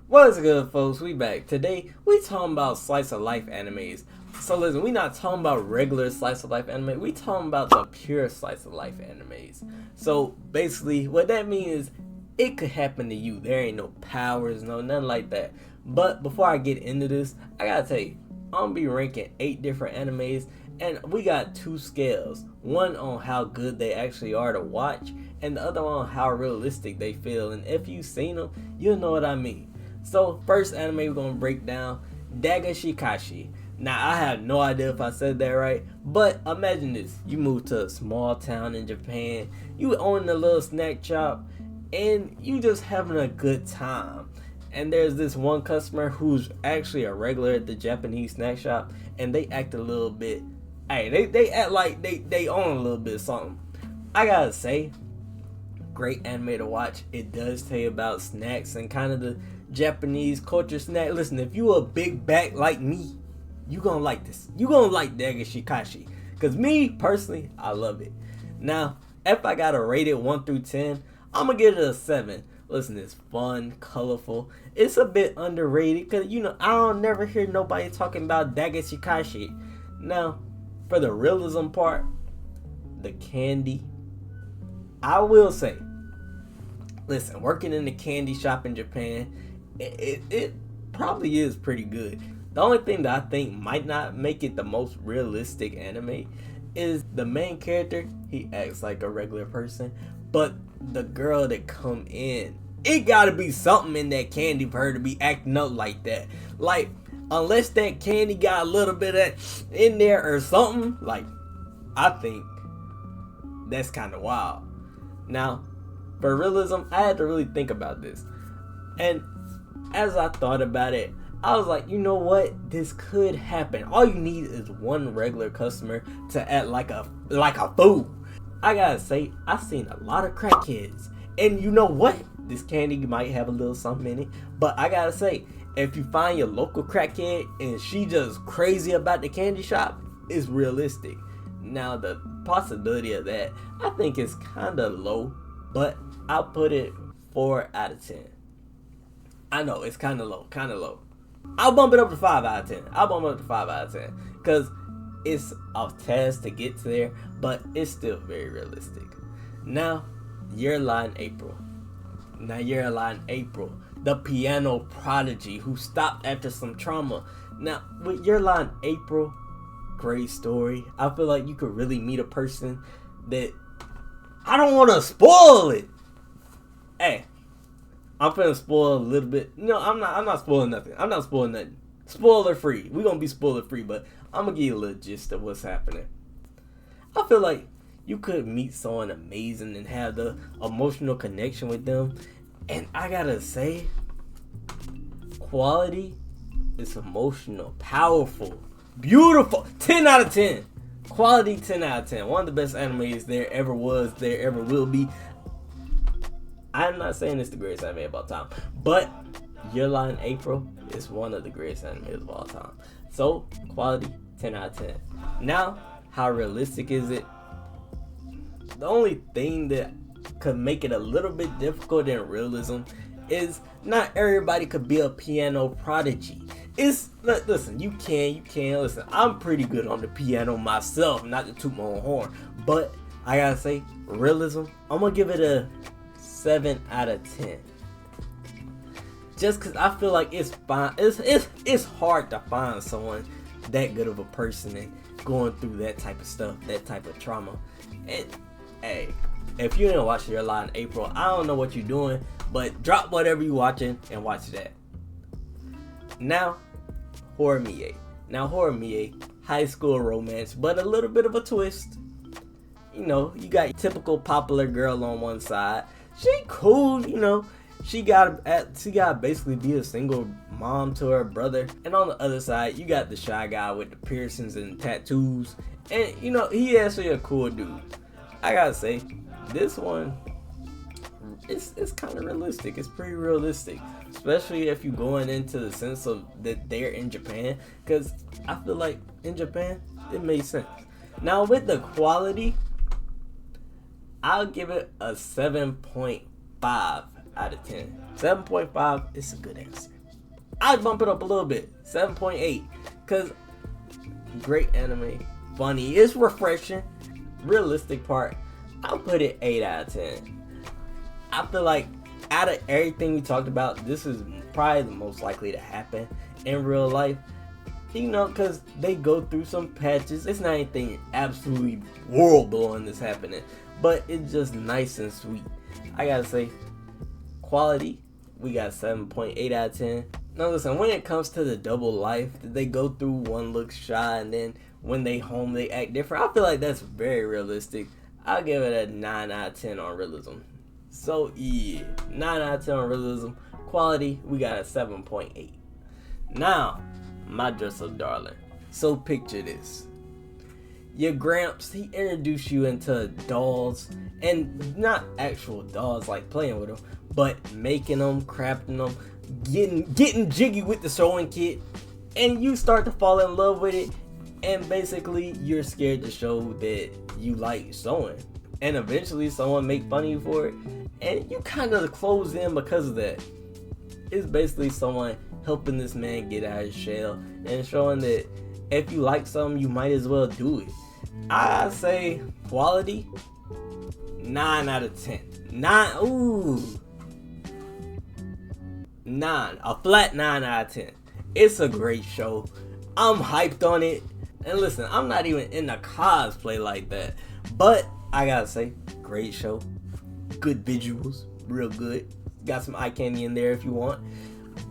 What's good, folks? We back. Today, we talking about slice of life animes. So listen, we not talking about regular slice of life anime. We talking about the pure slice of life animes. So basically, what that means is it could happen to you. There ain't no powers, no nothing like that. But before I get into this, I gotta tell you, I'm gonna be ranking 8 different animes, and we got 2 scales. One on how good they actually are to watch, and the other on how realistic they feel. And if you've seen them, you'll know what I mean. So first anime we're gonna break down, Dagashi Kashi. Now I have no idea if I said that right, but imagine this: you move to a small town in Japan, you own a little snack shop, and you just having a good time. And there's this one customer who's actually a regular at the Japanese snack shop, and they act a little bit, they act like they own a little bit of something. I gotta say, great anime to watch. It does tell you about snacks and kind of the Japanese culture snack. Listen, if you a big back like me, you gonna like this. You gonna like Dagashi Kashi. Cause me, personally, I love it. Now, if I gotta rate it 1 through 10, I'm gonna give it a 7. Listen, it's fun, colorful. It's a bit underrated cause, I don't never hear nobody talking about Dagashi Kashi. Now, for the realism part, the candy, I will say, listen, working in the candy shop in Japan, it probably is pretty good. The only thing that I think might not make it the most realistic anime is the main character. He acts like a regular person, but the girl that come in, it gotta be something in that candy for her to be acting up like that. Like, unless that candy got a little bit of in there or something, like, I think that's kind of wild. Now, for realism, I had to really think about this. And as I thought about it, I was like, you know what? This could happen. All you need is one regular customer to act like a fool. I gotta say, I've seen a lot of crackheads. And you know what? This candy might have a little something in it. But I gotta say, if you find your local crackhead and she just crazy about the candy shop, it's realistic. Now, the possibility of that, I think is kind of low. But I'll put it 4 out of 10. I know, it's kind of low. I'll bump it up to 5 out of 10. Because it's a task to get to there, but it's still very realistic. Now, Your Line April. The piano prodigy who stopped after some trauma. Now, with Your Line April, great story. I feel like you could really meet a person that, I don't want to spoil it. Hey, I'm finna spoil a little bit. No, I'm not spoiling nothing. I'm not spoiling nothing. Spoiler free. We're gonna be spoiler free, but I'm gonna give you a little gist of what's happening. I feel like you could meet someone amazing and have the emotional connection with them. And I gotta say, quality is emotional, powerful, beautiful. 10 out of 10. Quality 10 out of 10. One of the best animes there ever was, there ever will be. I'm not saying it's the greatest anime of all time, but Your Line April is one of the greatest animes of all time. So, quality 10 out of 10. Now, how realistic is it? The only thing that could make it a little bit difficult in realism is not everybody could be a piano prodigy. Listen, you can listen. I'm pretty good on the piano myself, not to toot my own horn, but I gotta say, realism, I'm gonna give it a 7 out of 10. Just cause I feel like it's fine. It's hard to find someone that good of a person and going through that type of stuff, that type of trauma. And hey, if you didn't watch Your Line April, I don't know what you're doing, but drop whatever you're watching and watch that. Now, Horimiya. Horimiya, high school romance, but a little bit of a twist. You got your typical popular girl on one side. She cool, she got basically be a single mom to her brother. And on the other side, you got the shy guy with the piercings and tattoos. And, he actually a cool dude. I gotta say, this one, it's kind of realistic. It's pretty realistic. Especially if you're going into the sense of that they're in Japan. Because I feel like in Japan, it makes sense. Now, with the quality, I'll give it a 7.5 out of 10. 7.5 is a good answer. I'd bump it up a little bit, 7.8, because great anime, funny, it's refreshing. Realistic part, I'll put it 8 out of 10. I feel like out of everything we talked about, this is probably the most likely to happen in real life. You know, because they go through some patches. It's not anything absolutely world blowing that's happening, but it's just nice and sweet. I gotta say, quality, we got 7.8 out of 10. Now listen, when it comes to the double life that they go through, one looks shy and then when they home they act different, I feel like that's very realistic. I'll give it a 9 out of 10 on realism. So yeah, 9 out of 10 on realism. Quality, we got a 7.8. Now, my dress-up darling. So picture this. Your gramps, he introduced you into dolls, and not actual dolls like playing with them, but making them, crafting them, getting jiggy with the sewing kit, and you start to fall in love with it, and basically you're scared to show that you like sewing, and eventually someone make fun of you for it, and you kind of close in because of that. It's basically someone helping this man get out of his shell and showing that if you like something, you might as well do it. I say quality, 9 out of 10. 9, ooh. 9, a flat 9 out of 10. It's a great show. I'm hyped on it. And listen, I'm not even into cosplay like that, but I gotta say, great show. Good visuals, real good. Got some eye candy in there if you want.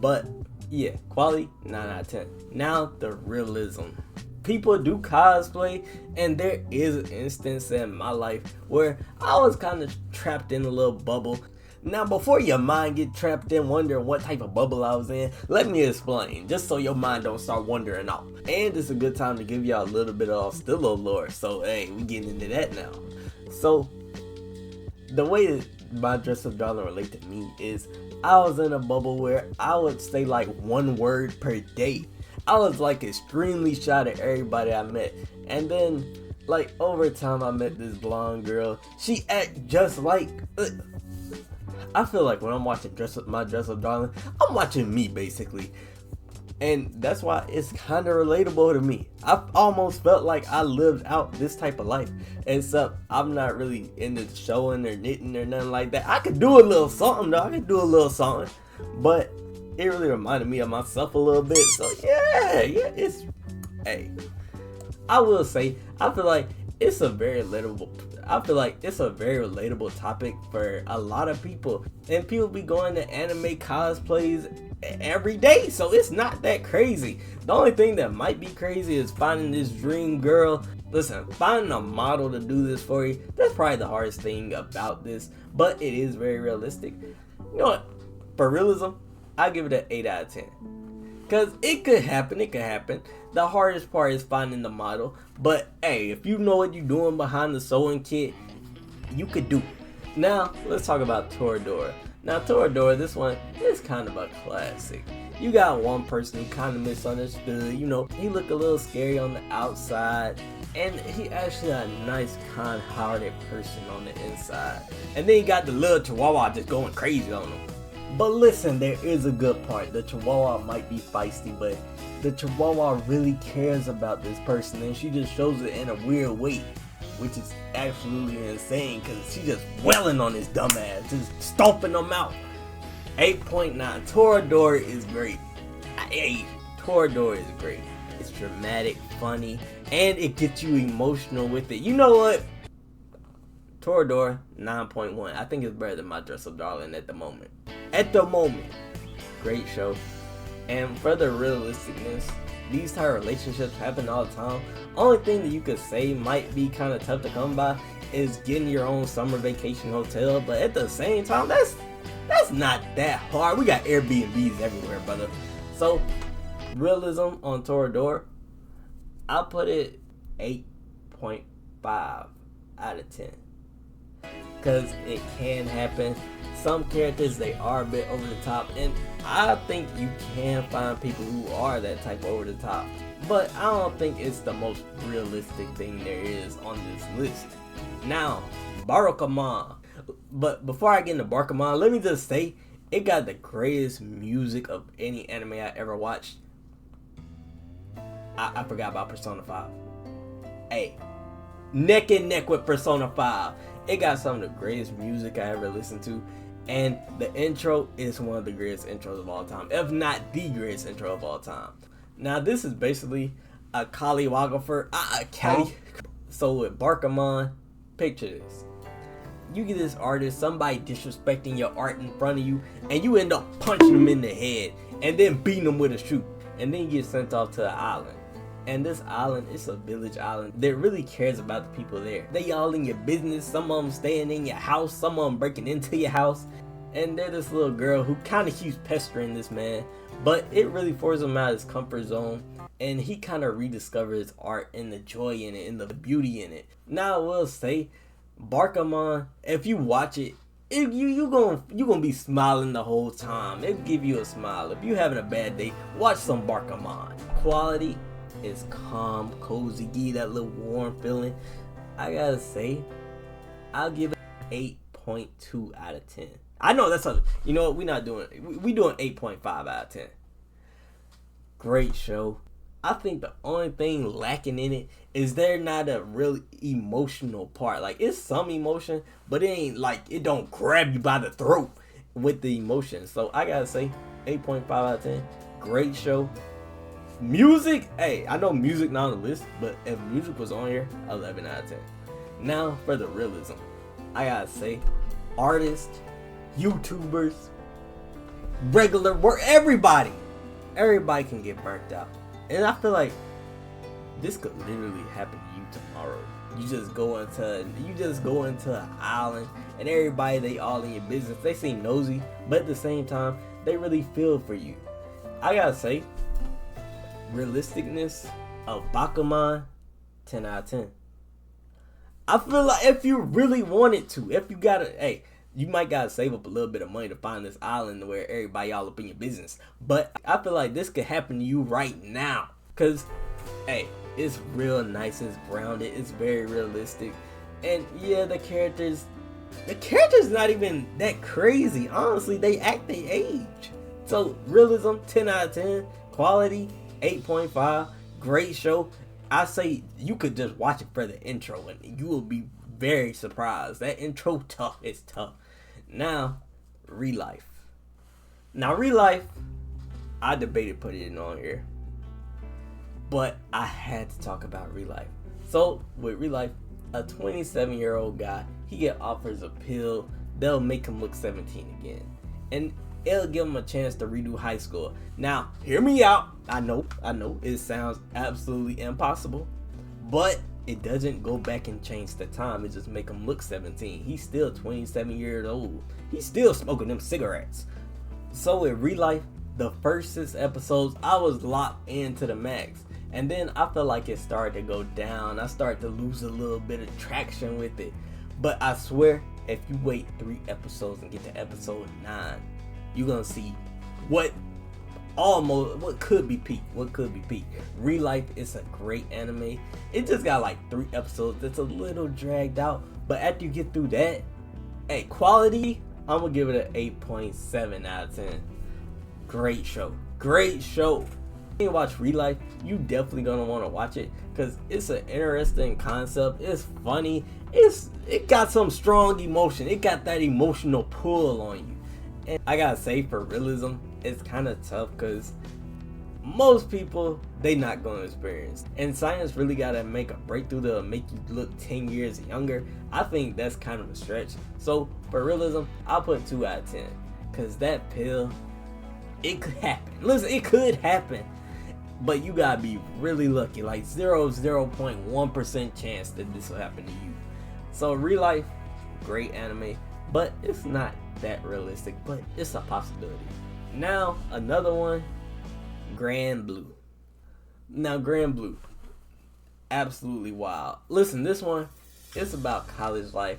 But yeah, quality, 9 out of 10. Now, the realism. People do cosplay, and there is an instance in my life where I was kind of trapped in a little bubble. Now, before your mind get trapped in wondering what type of bubble I was in, let me explain, just so your mind don't start wandering off. And it's a good time to give y'all a little bit of Stillo lore, so hey, we getting into that now. So, the way that my dress-up darling relate to me is I was in a bubble where I would say like one word per day. I was like extremely shy to everybody I met, and then like over time I met this blonde girl. She act just like I feel like when I'm watching my dress-up darling, I'm watching me basically, and that's why it's kind of relatable to me. I almost felt like I lived out this type of life, except I'm not really into sewing or knitting or nothing like that. I could do a little something though. I could do a little something, but it really reminded me of myself a little bit. So yeah, it's, hey, I will say, I feel like it's a very relatable topic for a lot of people, and people be going to anime cosplays every day, so it's not that crazy. The only thing that might be crazy is finding this dream girl. Listen, finding a model to do this for you, that's probably the hardest thing about this, but it is very realistic. You know what, for realism, I give it an 8 out of 10. Because it could happen. The hardest part is finding the model. But hey, if you know what you're doing behind the sewing kit, you could do it. Now, let's talk about Toradora. Now, Toradora, this one is kind of a classic. You got one person who kind of misunderstood. You know, he looked a little scary on the outside, and he actually a nice, kind-hearted person on the inside. And then you got the little chihuahua just going crazy on him. But listen, there is a good part. The chihuahua might be feisty, but the chihuahua really cares about this person, and she just shows it in a weird way, which is absolutely insane because she's just wailing on his dumb ass, just stomping him out. 8.9. Toradora is great. Toradora is great. It's dramatic, funny, and it gets you emotional with it. You know what? Toradora, 9.1. I think it's better than my dress-up darling at the moment. Great show. And for the realisticness, these type of relationships happen all the time. Only thing that you could say might be kind of tough to come by is getting your own summer vacation hotel, but at the same time, that's not that hard. We got Airbnbs everywhere, brother. So, realism on Toradora, I'll put it 8.5 out of 10. Because it can happen. Some characters, they are a bit over the top, and I think you can find people who are that type over the top, but I don't think it's the most realistic thing there is on this list. Now, Barakamon. But before I get into Barakamon, let me just say, It got the greatest music of any anime I ever watched. I forgot about Persona 5. Hey, neck and neck with Persona 5. It got some of the greatest music I ever listened to. And the intro is one of the greatest intros of all time, if not the greatest intro of all time. Now this is basically a calligrapher, So with Barakamon, picture this. You get this artist, somebody disrespecting your art in front of you, and you end up punching them in the head, and then beating them with a shoe. And then you get sent off to an island. And this island is a village island that really cares about the people there. They all in your business, some of them staying in your house, some of them breaking into your house. And there's this little girl who kind of keeps pestering this man, but it really forces him out of his comfort zone. And he kind of rediscovers his art and the joy in it and the beauty in it. Now I will say, Barakamon, if you watch it, you gonna be smiling the whole time. It'll give you a smile. If you having a bad day, watch some Barakamon. Quality is calm, cozy, give you that little warm feeling. I gotta say, I'll give it 8.2 out of 10. I know that's a, you know what, we doing 8.5 out of 10. Great show. I think the only thing lacking in it is there not a really emotional part. Like, it's some emotion, but it ain't like, it don't grab you by the throat with the emotion. So I gotta say 8.5 out of 10. Great show. Music, hey, I know music not on the list, but if music was on here, 11 out of 10. Now for the realism, I gotta say, artists, YouTubers, regular work, everybody can get burnt out. And I feel like this could literally happen to you tomorrow. You just go into an island, and everybody, they all in your business. They seem nosy, but at the same time, they really feel for you. I gotta say, realisticness of Barakamon, 10 out of 10. I feel like if you really wanted to, if you gotta, hey, you might gotta save up a little bit of money to find this island where everybody all up in your business. But I feel like this could happen to you right now. Cause, hey, it's real nice, it's grounded, it's very realistic. And yeah, the characters not even that crazy. Honestly, they act their age. So realism, 10 out of 10. Quality, 8.5. Great show. I say you could just watch it for the intro and you will be very surprised. That intro tough. It's tough. Now, ReLIFE. Now, ReLIFE, I debated putting it on here, but I had to talk about ReLIFE. So, with ReLIFE, a 27-year-old guy, he get offers a pill. They'll make him look 17 again. And it'll give him a chance to redo high school. Now, hear me out. I know, it sounds absolutely impossible, but it doesn't go back and change the time. It just make him look 17. He's still 27 years old. He's still smoking them cigarettes. So with ReLIFE, the first 6 episodes, I was locked into the max. And then I felt like it started to go down. I started to lose a little bit of traction with it. But I swear, if you wait 3 episodes and get to episode 9, you're gonna see what could be peak. ReLIFE is a great anime. It just got like 3 episodes. It's a little dragged out, but after you get through that, hey, quality, I'm gonna give it an 8.7 out of 10. Great show. When you watch ReLIFE, you definitely gonna want to watch it because it's an interesting concept. It's funny. It got some strong emotion. It got that emotional pull on you. And I gotta say, for realism, it's kind of tough because most people, they not gonna experience. And science really gotta make a breakthrough to make you look 10 years younger. I think that's kind of a stretch. So for realism, I'll put 2 out of 10 because that pill, it could happen. Listen, it could happen, but you gotta be really lucky, like 0.1% chance that this will happen to you. So ReLIFE, great anime, but it's not that realistic, but it's a possibility. Now another one, Grand Blue. Now Grand Blue, absolutely wild. Listen, this one, it's about college life,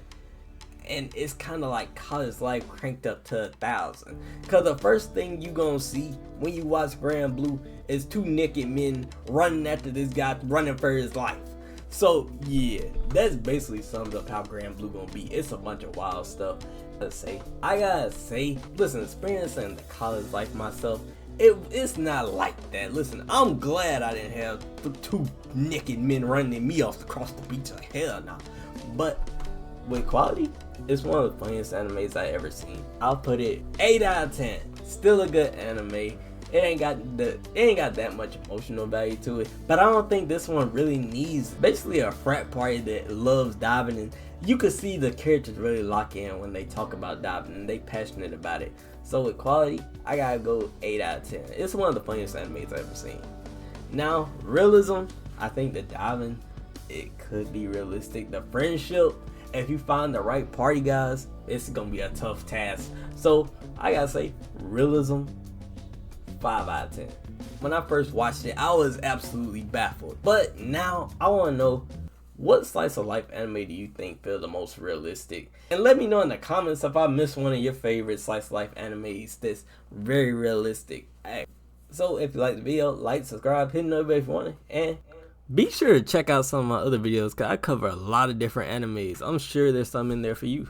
and it's kind of like college life cranked up to 1,000. Cause the first thing you gonna see when you watch Grand Blue is 2 naked men running after this guy, running for his life. So yeah, that's basically sums up how Grand Blue gonna be. It's a bunch of wild stuff. I gotta say, listen, experiencing the college life myself, it's not like that. Listen, I'm glad I didn't have two naked men running me off across the beach. Like, hell nah. But with quality, it's one of the funniest animes I ever seen. I'll put it 8 out of 10. Still a good anime. It ain't got that much emotional value to it, but I don't think this one really needs basically a frat party that loves diving, and you could see the characters really lock in when they talk about diving and they passionate about it. So with quality, I gotta go 8 out of 10. It's one of the funniest animes I've ever seen. Now, realism, I think the diving, it could be realistic. The friendship, if you find the right party guys, it's gonna be a tough task. So I gotta say, realism, 5 out of 10. When I first watched it, I was absolutely baffled. But now I want to know, what slice of life anime do you think feel the most realistic? And let me know in the comments if I missed one of your favorite slice of life animes that's very realistic. So if you like the video, like, subscribe, hit the notification if you want it, and be sure to check out some of my other videos because I cover a lot of different animes. I'm sure there's some in there for you.